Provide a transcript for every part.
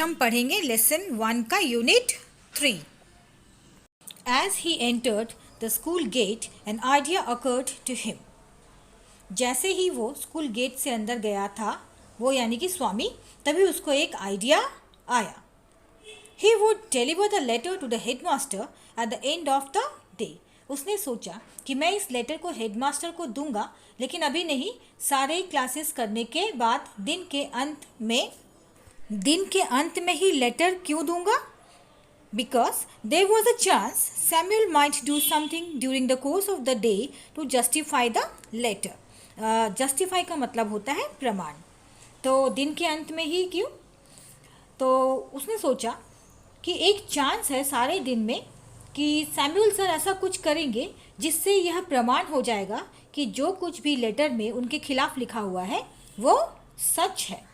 हम पढ़ेंगे लेसन 1 का unit 3। As he entered the school gate, an idea occurred to him. जैसे ही वो स्कूल गेट से अंदर गया था, वो यानी कि स्वामी, तभी उसको एक आइडिया आया। He would deliver the letter to the headmaster at the end of the day. उसने सोचा कि मैं इस लेटर को हेडमास्टर को दूंगा, लेकिन अभी नहीं, सारे क्लासेस करने के बाद दिन के अंत में ही लेटर क्यों दूंगा? Because there was a chance Samuel might do something during the course of the day to justify the letter. Justify का मतलब होता है प्रमाण। तो दिन के अंत में ही क्यों? तो उसने सोचा कि एक चांस है सारे दिन में कि सैमुअल सर ऐसा कुछ करेंगे जिससे यह प्रमाण हो जाएगा कि जो कुछ भी लेटर में उनके खिलाफ लिखा हुआ है वो सच है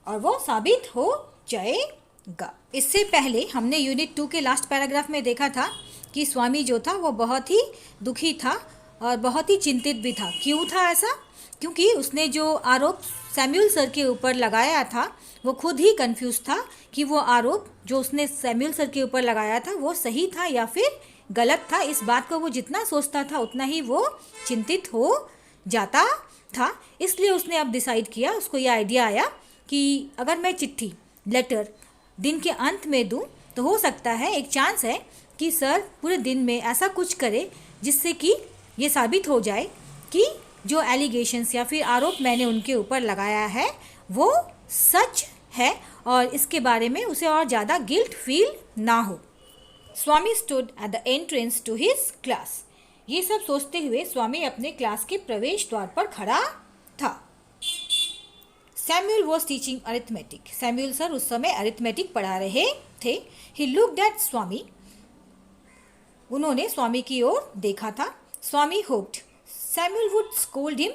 और वो साबित हो जाएगा। इससे पहले हमने यूनिट 2 के लास्ट पैराग्राफ में देखा था कि स्वामी जो था वो बहुत ही दुखी था और बहुत ही चिंतित भी था। क्यों था ऐसा? क्योंकि उसने जो आरोप सैमुअल सर के ऊपर लगाया था वो खुद ही कंफ्यूज था कि वो आरोप जो उसने सैमुअल सर के ऊपर लगाया था वो सही था या फिर गलत था। इस बात को वो जितना सोचता था उतना ही वो चिंतित हो जाता था। इसलिए उसने अब डिसाइड किया, उसको ये आइडिया आया कि अगर मैं चिट्ठी लेटर दिन के अंत में दूं तो हो सकता है, एक चांस है कि सर पूरे दिन में ऐसा कुछ करे जिससे कि ये साबित हो जाए कि जो एलिगेशंस या फिर आरोप मैंने उनके ऊपर लगाया है वो सच है और इसके बारे में उसे और ज़्यादा गिल्ट फील ना हो। Swami stood at the entrance to his class. ये सब सोचते हुए स्वामी अपने क्लास के प्रवेश द्वार पर खड़ा था। Samuel was teaching arithmetic. Samuel sir उस समय अरिथमेटिक पढ़ा रहे थे। He looked at Swami. उन्होंने स्वामी की ओर देखा था। Swami hoped Samuel would scold him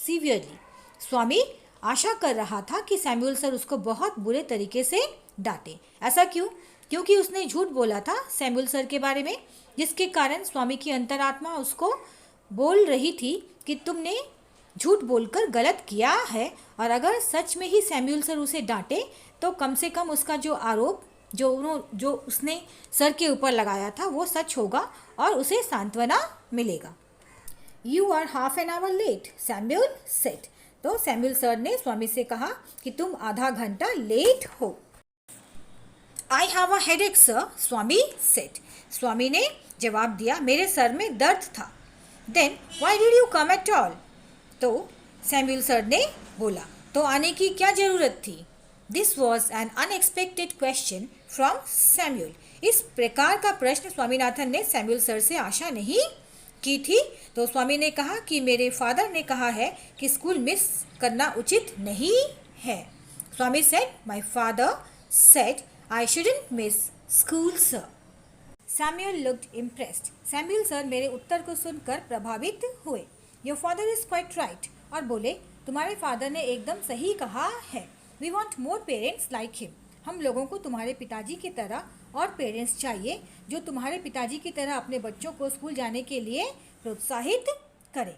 severely. Swami आशा कर रहा था कि सैमुअल सर उसको बहुत बुरे तरीके से डांटे। ऐसा क्यों? क्योंकि उसने झूठ बोला था सैमुअल सर के बारे में, जिसके कारण स्वामी की अंतरात्मा उसको बोल रही थी कि तुमने झूठ बोलकर गलत किया है और अगर सच में ही सैमुअल सर उसे डांटे तो कम से कम उसका जो आरोप जो उसने सर के ऊपर लगाया था वो सच होगा और उसे सांत्वना मिलेगा। You are half an hour late, Samuel said. तो सैमुअल सर ने स्वामी से कहा कि तुम आधा घंटा लेट हो। I have a headache sir, Swami said. Swami ने जवाब दिया, मेरे सर में दर्द था। Then why did you come at all? तो सैमुअल सर ने बोला, तो आने की क्या ज़रूरत थी? This was an unexpected question from Samuel. इस प्रकार का प्रश्न स्वामीनाथन ने सैमुअल सर से आशा नहीं की थी। तो स्वामी ने कहा कि मेरे फादर ने कहा है कि स्कूल मिस करना उचित नहीं है। Swami said, my father said I shouldn't miss school sir. Samuel looked impressed. Samuel sir मेरे उत्तर को सुनकर प्रभावित हुए। Your father is quite right. और बोले, तुम्हारे फादर ने एकदम सही कहा है। We want more parents like him. हम लोगों को तुम्हारे पिताजी की तरह और पेरेंट्स चाहिए जो तुम्हारे पिताजी की तरह अपने बच्चों को स्कूल जाने के लिए प्रोत्साहित करें।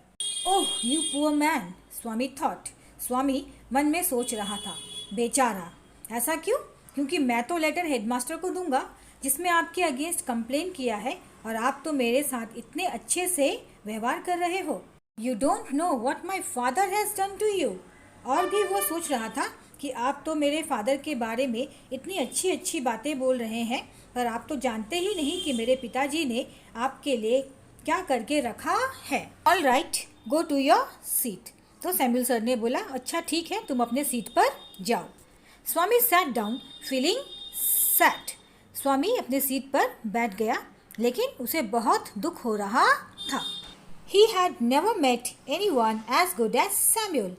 Oh you poor man, Swami thought. Swami मन में सोच रहा था, बेचारा। ऐसा क्यों? क्योंकि मैं तो लेटर हेडमास्टर को दूंगा जिसमें आपके अगेंस्ट कंप्लेन किया है और आप तो मेरे साथ इतने अच्छे से व्यवहार कर रहे हो। You don't know what my father has done to you. और भी वो सोच रहा था कि आप तो मेरे फादर के बारे में इतनी अच्छी अच्छी बातें बोल रहे हैं, पर आप तो जानते ही नहीं कि मेरे पिताजी ने आपके लिए क्या करके रखा है। All right, go to your seat. तो सैमुअल सर ने बोला, अच्छा ठीक है, तुम अपने सीट पर जाओ। स्वामी सैट डाउन फीलिंग सैड। स्वामी अपने सीट पर बैठ गया, लेकिन उसे बहुत दुख हो रहा था। He had never met anyone as good as Samuel.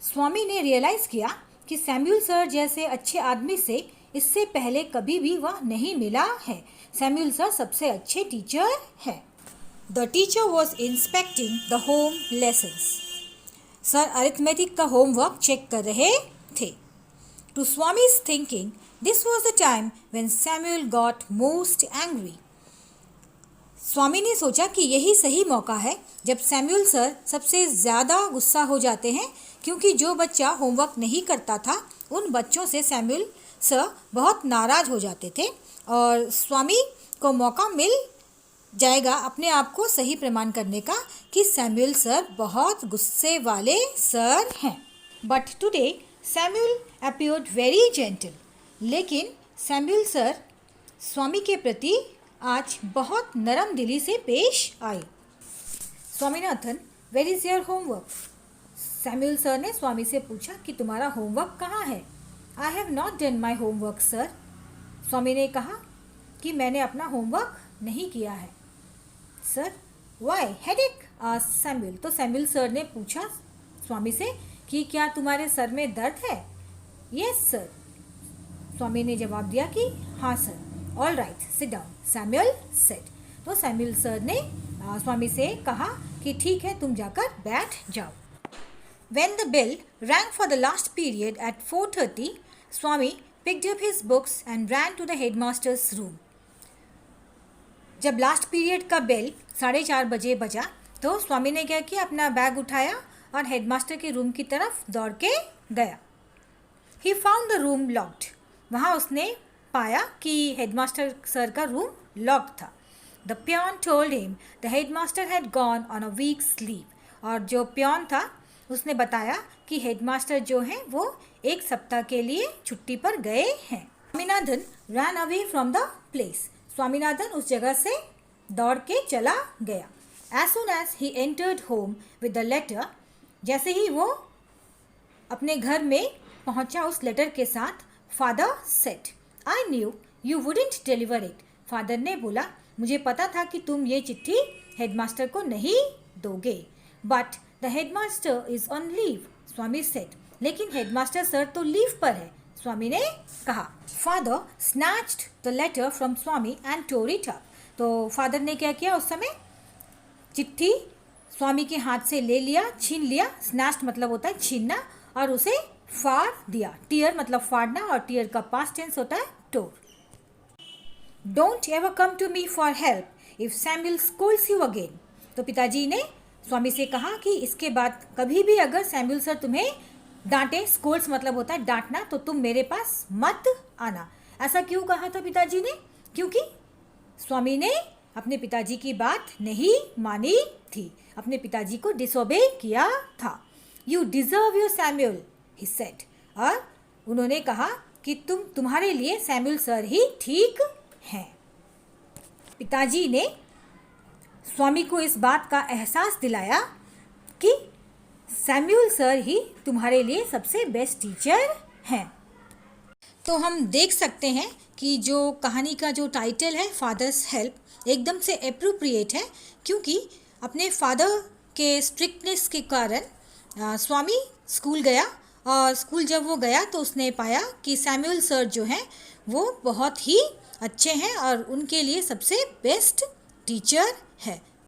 Swami ने रियलाइज़ किया कि सैमुअल सर जैसे अच्छे आदमी से इससे पहले कभी भी वह नहीं मिला है। सैमुअल सर सबसे अच्छे टीचर है। The teacher was inspecting the home lessons. Sir arithmetic का होमवर्क चेक कर रहे थे। To Swami's thinking, this was the time when Samuel got most angry. स्वामी ने सोचा कि यही सही मौका है जब सैमुअल सर सबसे ज़्यादा गुस्सा हो जाते हैं, क्योंकि जो बच्चा होमवर्क नहीं करता था उन बच्चों से सैमुअल सर बहुत नाराज़ हो जाते थे और स्वामी को मौका मिल जाएगा अपने आप को सही प्रमाण करने का कि सैमुअल सर बहुत गुस्से वाले सर हैं। But today Samuel appeared very gentle. लेकिन सैमुअल सर स्वामी के प्रति आज बहुत नरम दिली से पेश आए। Swaminathan, where is your homework? Samuel sir ने स्वामी से पूछा कि तुम्हारा होमवर्क कहाँ है? I have not done my homework sir. Swami ने कहा कि मैंने अपना होमवर्क नहीं किया है। Sir, why headache? सैमुअल। तो सैमुअल सर ने पूछा स्वामी से कि क्या तुम्हारे सर में दर्द है? Yes sir. स्वामी ने जवाब दिया कि हाँ sir. All right, sit down, Samuel said. तो सैमुअल सर ने स्वामी से कहा कि ठीक है, तुम जाकर बैठ जाओ। When the bell rang for the last period at 4:30, Swami picked up his books and ran to the headmaster's room. जब लास्ट पीरियड का बेल 4:30 बजे बजा तो स्वामी ने क्या किया, अपना बैग उठाया और हेडमास्टर के रूम की तरफ दौड़ के गया। He found the room locked. वहाँ उसने पाया कि हेडमास्टर सर का रूम लॉक था। The peon told him the headmaster had gone on a week's leave. और जो पियोन था उसने बताया कि हेडमास्टर जो हैं वो एक सप्ताह के लिए छुट्टी पर गए हैं। Swaminathan ran away from the place. Swaminathan उस जगह से दौड़ के चला गया। As soon as he entered home with the letter, जैसे ही वो अपने घर में पहुंचा उस लेटर के साथ, father said, I knew you wouldn't deliver it. Father ने बोला, मुझे पता था कि तुम ये चिट्ठी हेडमास्टर को नहीं दोगे। But the headmaster is on leave, Swami said. लेकिन हेडमास्टर सर तो लीव पर है, स्वामी ने कहा। Father snatched the letter from Swami and tore it up. तो फादर ने क्या किया, उस समय चिट्ठी स्वामी के हाथ से ले लिया, छीन लिया। स्नैच्ड मतलब होता है छीनना, और उसे फाड़ दिया। टीयर मतलब फाड़ना, और टीयर का पास्ट टेंस होता है टोर। Don't ever come to me for help if Samuel scolds you again. तो पिताजी ने स्वामी से कहा कि इसके बाद कभी भी अगर सैमुअल सर तुम्हें डांटे, स्कोल्ड्स मतलब होता है डांटना, तो तुम मेरे पास मत आना। ऐसा क्यों कहा था पिताजी ने? क्योंकि स्वामी ने अपने पिताजी की बात नहीं मानी थी, अपने पिताजी को डिसोबे किया था। You deserve your Samuel, he said. और उन्होंने कहा कि तुम्हारे लिए सैमुअल सर ही ठीक हैं। पिताजी ने स्वामी को इस बात का एहसास दिलाया कि सैमुअल सर ही तुम्हारे लिए सबसे बेस्ट टीचर हैं। तो हम देख सकते हैं कि जो कहानी का जो टाइटल है फादर्स हेल्प, एकदम से एप्रोप्रिएट है, क्योंकि अपने फादर के स्ट्रिक्टनेस के कारण स्वामी स्कूल गया, और स्कूल जब वो गया तो उसने पाया कि सैमुअल सर जो हैं वो बहुत ही अच्छे हैं और उनके लिए सबसे बेस्ट टीचर है।